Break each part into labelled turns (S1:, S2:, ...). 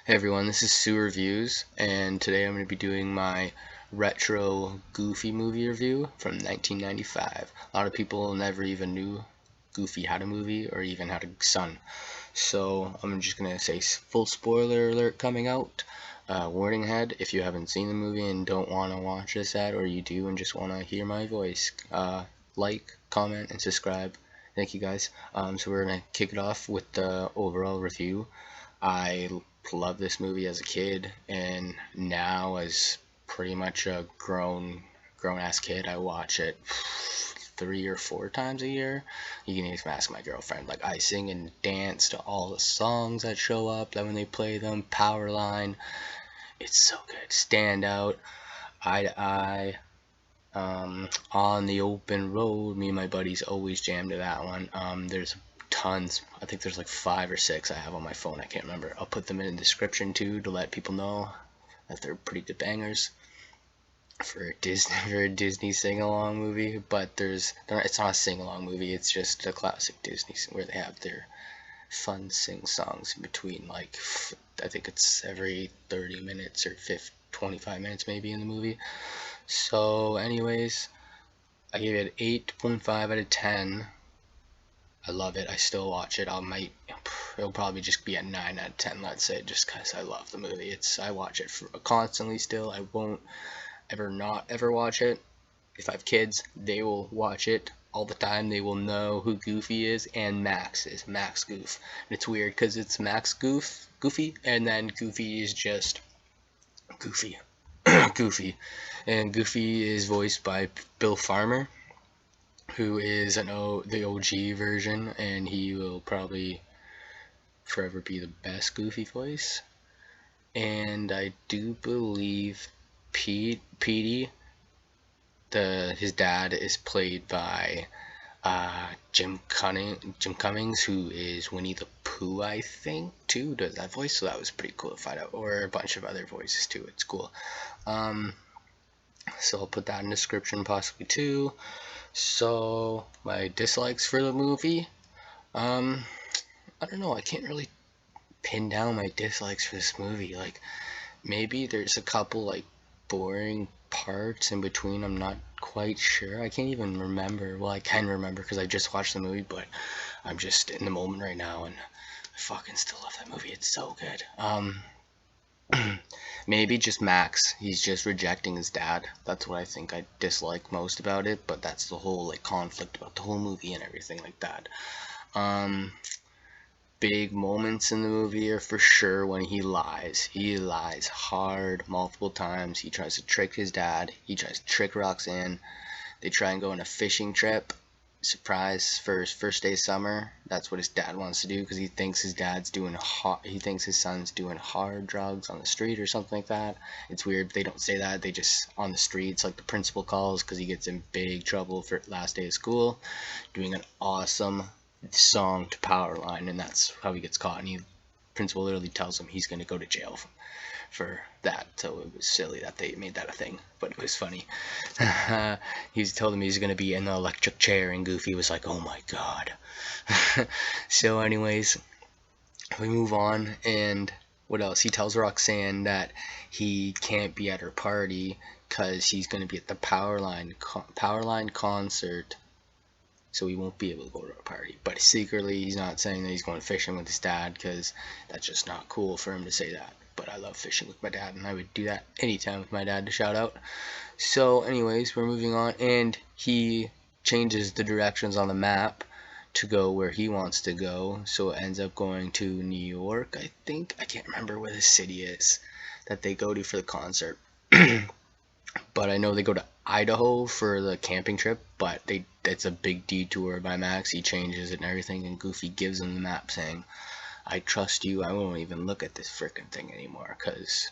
S1: Hey everyone, this is Sue Reviews, and today I'm going to be doing my retro Goofy movie review from 1995. A lot of people never even knew Goofy had a movie or even had a son. So I'm just going to say full spoiler alert coming out. Warning ahead, if you haven't seen the movie and don't want to watch this ad, or you do and just want to hear my voice, like, comment, and subscribe. Thank you guys. So we're going to kick it off with the overall review. I loved this movie as a kid, and now as pretty much a grown ass kid, I watch it 3 or 4 times a year. You can even ask my girlfriend. Like, I sing and dance to all the songs that show up. That when they play them, POWERLINE, it's so good. Standout, Eye to Eye, on the open road. Me and my buddies always jam to that one. There's tons. I think there's like 5 or 6 I have on my phone. I can't remember. I'll put them in the description too to let people know that they're pretty good bangers for a Disney sing-along movie. But it's not a sing-along movie. It's just a classic Disney where they have their fun sing songs in between. Like, I think it's every 30 minutes or 25 minutes maybe in the movie. So anyways, I gave it 8.5 out of 10. I love it. I still watch it. It'll probably just be a 9 out of 10, let's say, just because I love the movie. I watch it constantly still. I won't ever not ever watch it. If I have kids, they will watch it all the time. They will know who Goofy is and Max is. Max Goof. And it's weird because it's Goofy, and then Goofy is just Goofy. Goofy. And Goofy is voiced by Bill Farmer, who is the OG version, and he will probably forever be the best Goofy voice. And I do believe Petey, his dad, is played by Jim Cummings, who is Winnie the Pooh, I think, too, does that voice. So that was pretty cool to find out, or a bunch of other voices too. It's cool. So I'll put that in the description possibly too. So my dislikes for the movie, I don't know. I can't really pin down my dislikes for this movie. Like, maybe there's a couple like boring parts in between. I'm not quite sure. I can't even remember. Well, I can remember because I just watched the movie, but I'm just in the moment right now, and I fucking still love that movie. It's so good. Maybe just Max. He's just rejecting his dad. That's what I think I dislike most about it, but that's the whole like conflict about the whole movie and everything like that. Big moments in the movie are for sure when he lies. He lies hard multiple times. He tries to trick his dad. He tries to trick Roxanne. They try and go on a fishing trip. Surprise for his first day of summer. That's what his dad wants to do because he thinks his son's doing hard drugs on the street or something like that. It's weird. They don't say that. They just on the streets, like the principal calls because he gets in big trouble for last day of school doing an awesome song to POWERLINE, and that's how he gets caught. And principal literally tells him he's going to go to jail for that. So it was silly that they made that a thing, but it was funny. He's told him he's going to be in the electric chair, and Goofy was like, oh my god. So anyways, we move on, and what else? He tells Roxanne that he can't be at her party because he's going to be at the POWERLINE concert, so he won't be able to go to a party. But secretly, he's not saying that he's going fishing with his dad because that's just not cool for him to say that. But I love fishing with my dad, and I would do that anytime with my dad to shout out. So anyways, we're moving on, and he changes the directions on the map to go where he wants to go. So it ends up going to New York, I think. I can't remember where the city is that they go to for the concert. But I know they go to Idaho for the camping trip, but it's a big detour by Max. He changes it and everything, and Goofy gives him the map saying, I trust you. I won't even look at this frickin' thing anymore because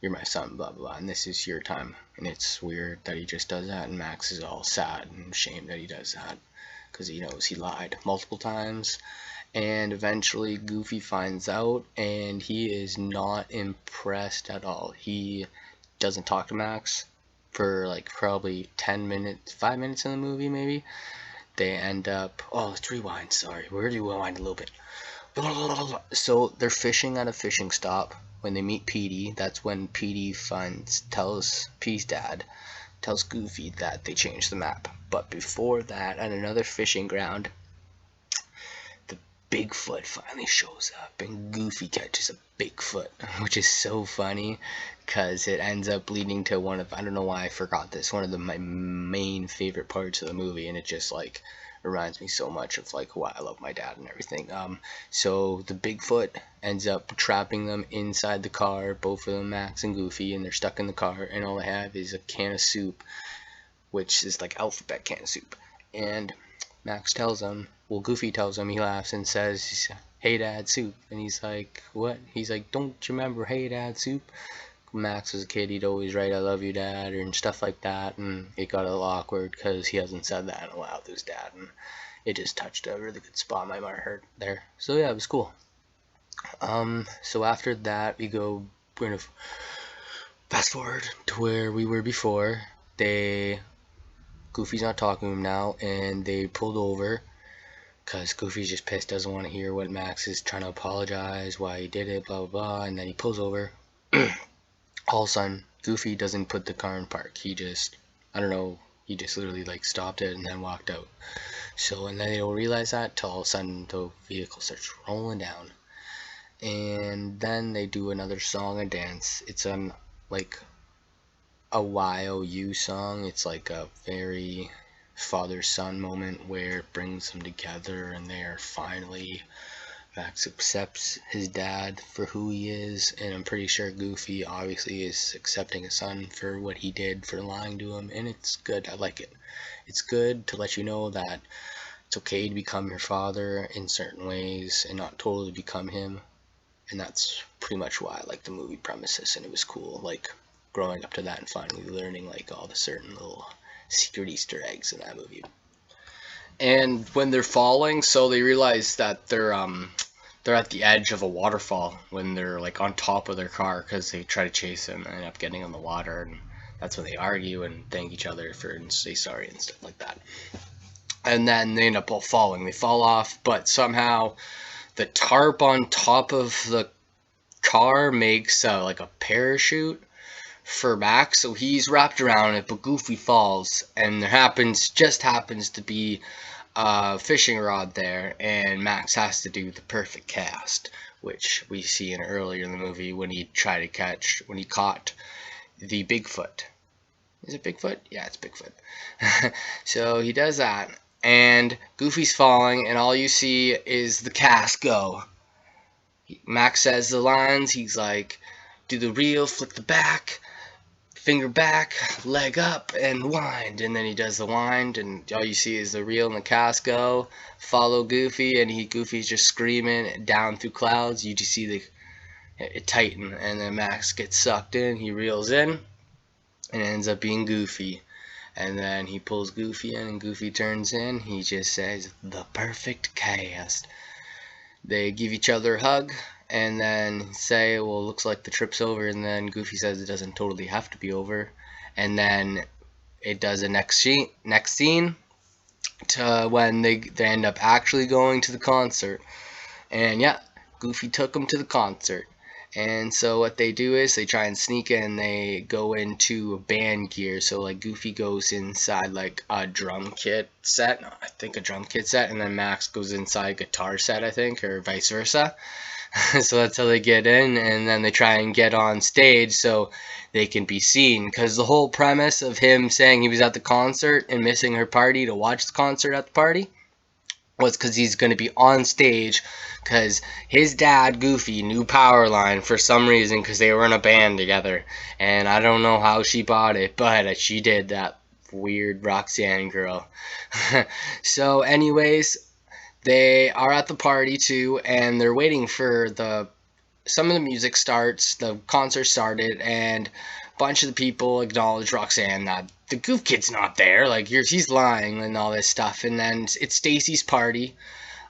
S1: you're my son, blah, blah, blah, and this is your time. And it's weird that he just does that, and Max is all sad and ashamed that he does that because he knows he lied multiple times. And eventually Goofy finds out, and he is not impressed at all. He doesn't talk to Max for like probably 10 minutes, 5 minutes in the movie maybe. They end up, let's rewind, sorry, we're going to rewind a little bit. So they're fishing at a fishing stop, when they meet Petey, that's when Petey tells Petey's dad, tells Goofy that they changed the map. But before that, at another fishing ground, the Bigfoot finally shows up, and Goofy catches a Bigfoot, which is so funny, because it ends up leading to one of, I don't know why I forgot this, one of my main favorite parts of the movie, and it just, like, reminds me so much of, like, why I love my dad and everything. So the Bigfoot ends up trapping them inside the car, both of them, Max and Goofy, and they're stuck in the car, and all they have is a can of soup, which is like alphabet can of soup. And Goofy tells him, he laughs and says, "Hey Dad, soup." And he's like, "What?" He's like, "Don't you remember Hey Dad, soup?" Max as a kid, he'd always write "I love you, Dad," and stuff like that, and it got a little awkward because he hasn't said that in a while to his dad, and it just touched a really good spot my heart hurt there. So yeah, it was cool. So after that, we're gonna fast forward to where we were before. Goofy's not talking to him now, and they pulled over because Goofy's just pissed, doesn't want to hear what Max is trying to apologize, why he did it, blah blah blah, and then he pulls over. All of a sudden, Goofy doesn't put the car in park. He just, I don't know, he just literally like stopped it and then walked out. So, and then they don't realize that till all of a sudden the vehicle starts rolling down. And then they do another song and dance. It's like a YOU song. It's like a very father-son moment where it brings them together, and they're finally, Max accepts his dad for who he is, and I'm pretty sure Goofy obviously is accepting his son for what he did for lying to him, and it's good. I like it. It's good to let you know that it's okay to become your father in certain ways and not totally become him, and that's pretty much why I like the movie premises, and it was cool, like, growing up to that and finally learning, like, all the certain little secret Easter eggs in that movie. And when they're falling, so they realize that they're at the edge of a waterfall when they're like on top of their car, because they try to chase him and end up getting in the water, and that's when they argue and thank each other for and say sorry and stuff like that. And then they end up all falling. They fall off, but somehow the tarp on top of the car makes like a parachute for Max, so he's wrapped around it, but Goofy falls, and there just happens to be a fishing rod there, and Max has to do the perfect cast, which we see earlier in the movie when he caught the Bigfoot. Is it Bigfoot? Yeah, it's Bigfoot. So he does that, and Goofy's falling, and all you see is the cast go. Max says the lines, he's like, do the reel, flick the back, finger back, leg up, and wind. And then he does the wind, and all you see is the reel and the cast go. Follow Goofy, and Goofy's just screaming down through clouds. You just see it tighten, and then Max gets sucked in. He reels in, and it ends up being Goofy. And then he pulls Goofy in, and Goofy turns in. He just says, the perfect cast. They give each other a hug, and then say, well, looks like the trip's over, and then Goofy says it doesn't totally have to be over, and then it does a next scene to when they end up actually going to the concert, and yeah, Goofy took them to the concert. And so what they do is they try and sneak in, they go into band gear, so like Goofy goes inside like a drum kit set, and then Max goes inside a guitar set, I think, or vice versa. So that's how they get in, and then they try and get on stage so they can be seen, because the whole premise of him saying he was at the concert and missing her party to watch the concert at the party was because he's going to be on stage, because his dad, Goofy, knew POWERLINE for some reason, because they were in a band together, and I don't know how she bought it, but she did, that weird Roxanne girl. So anyways, they are at the party too, and they're waiting for some of the music starts, the concert started, and a bunch of the people acknowledge Roxanne that the Goof Kid's not there, like he's lying and all this stuff. And then it's Stacy's party.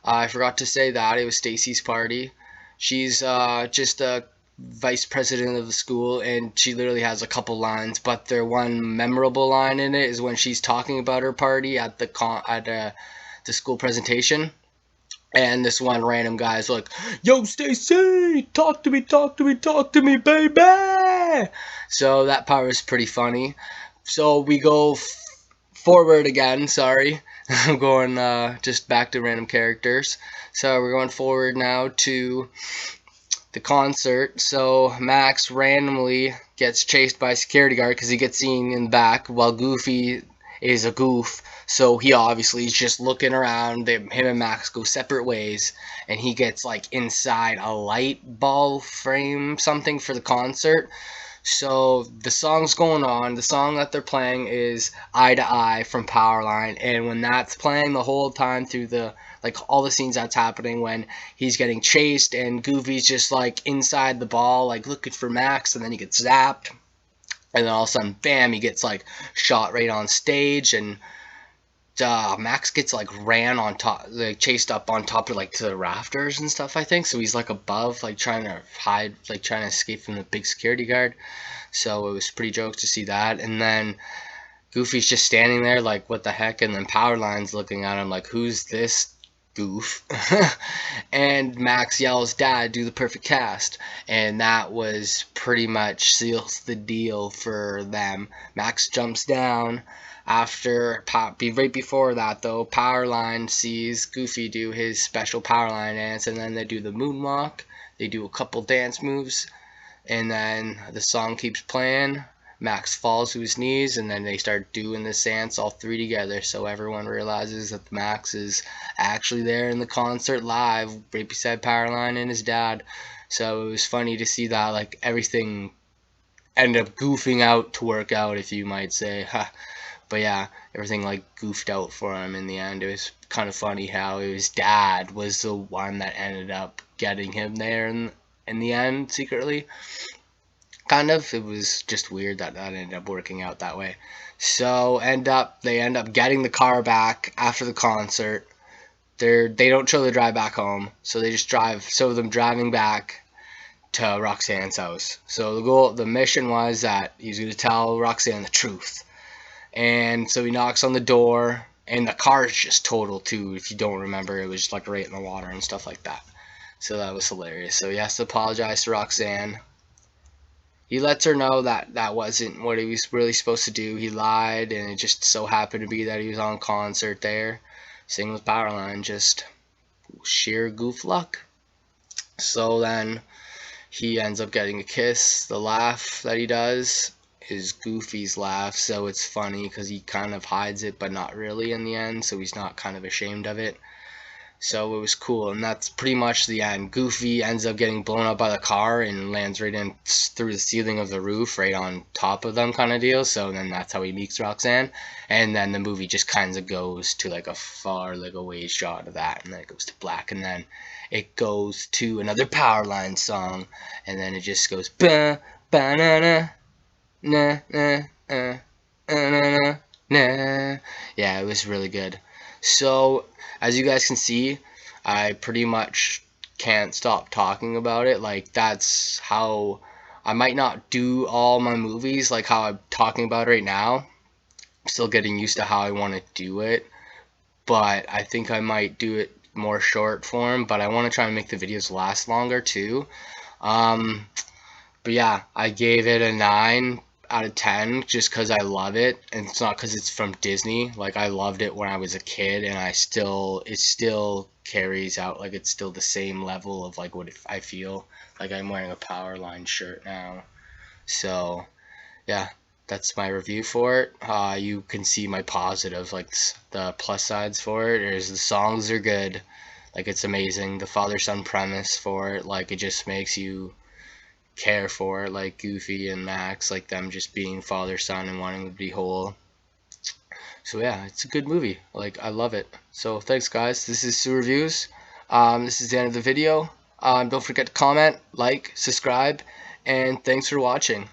S1: I forgot to say that it was Stacy's party. She's just a vice president of the school, and she literally has a couple lines, but their one memorable line in it is when she's talking about her party at the school presentation. And this one random guy's like, "Yo, Stacy, talk to me, talk to me, talk to me, baby." So that part was pretty funny. So we go forward again. Sorry, I'm going just back to random characters. So we're going forward now to the concert. So Max randomly gets chased by a security guard because he gets seen in the back while Goofy is a goof. So he obviously is just looking around. Him and Max go separate ways, and he gets like inside a light ball frame something for the concert. So the song's going on. The song that they're playing is "Eye to Eye" from POWERLINE, and when that's playing the whole time through the like all the scenes that's happening when he's getting chased and Goofy's just like inside the ball like looking for Max, and then he gets zapped, and then all of a sudden, bam, he gets like shot right on stage, and Max gets like ran on top, like chased up on top of like to the rafters and stuff. I think so. He's like above, like trying to hide, like trying to escape from the big security guard. So it was pretty jokes to see that. And then Goofy's just standing there like, what the heck? And then Powerline's looking at him like, who's this goof? And Max yells, "Dad, do the perfect cast." And that was pretty much seals the deal for them. Max jumps down. Right before that though, Powerline sees Goofy do his special Powerline dance, and then they do the moonwalk. They do a couple dance moves, and then the song keeps playing. Max falls to his knees, and then they start doing this dance all three together. So everyone realizes that Max is actually there in the concert live, right beside Powerline and his dad. So it was funny to see that, like everything ended up goofing out to work out, if you might say. But yeah, everything like goofed out for him in the end. It was kind of funny how his dad was the one that ended up getting him there in the end secretly. Kind of. It was just weird that that ended up working out that way. So they end up getting the car back after the concert. They don't show the drive back home, so they just show them driving back to Roxanne's house. So the mission was that he's going to tell Roxanne the truth. And so he knocks on the door, and the car is just total too. If you don't remember, it was just like right in the water and stuff like that. So that was hilarious. So he has to apologize to Roxanne. He lets her know that that wasn't what he was really supposed to do. He lied, and it just so happened to be that he was on concert there, singing with Powerline. Just sheer goof luck. So then he ends up getting a kiss. The laugh that he does is Goofy's laugh, so it's funny because he kind of hides it, but not really in the end, so he's not kind of ashamed of it. So it was cool, and that's pretty much the end. Goofy ends up getting blown up by the car and lands right in through the ceiling of the roof, right on top of them, kind of deal. So then that's how he meets Roxanne, and then the movie just kind of goes to like a far, like away shot of that, and then it goes to black, and then it goes to another Powerline song, and then it just goes ba ba na na na na na na na. Yeah, it was really good. So, as you guys can see, I pretty much can't stop talking about it. Like, that's how I might not do all my movies like how I'm talking about it right now. I'm still getting used to how I want to do it, but I think I might do it more short form, but I want to try and make the videos last longer too. Um, but yeah, I gave it a 9 out of 10 just because I love it, and it's not because it's from Disney. Like, I loved it when I was a kid, and it still carries out, like it's still the same level of like what I feel. Like I'm wearing a Powerline shirt now. So yeah, that's my review for it. You can see my positive, like the plus sides for it is the songs are good. Like, it's amazing. The father-son premise for it, like, it just makes you care for it, like Goofy and Max, like them just being father son and wanting to be whole. So yeah, it's a good movie. Like, I love it. So thanks guys. This is Sue Reviews. This is the end of the video. Don't forget to comment, like, subscribe, and thanks for watching.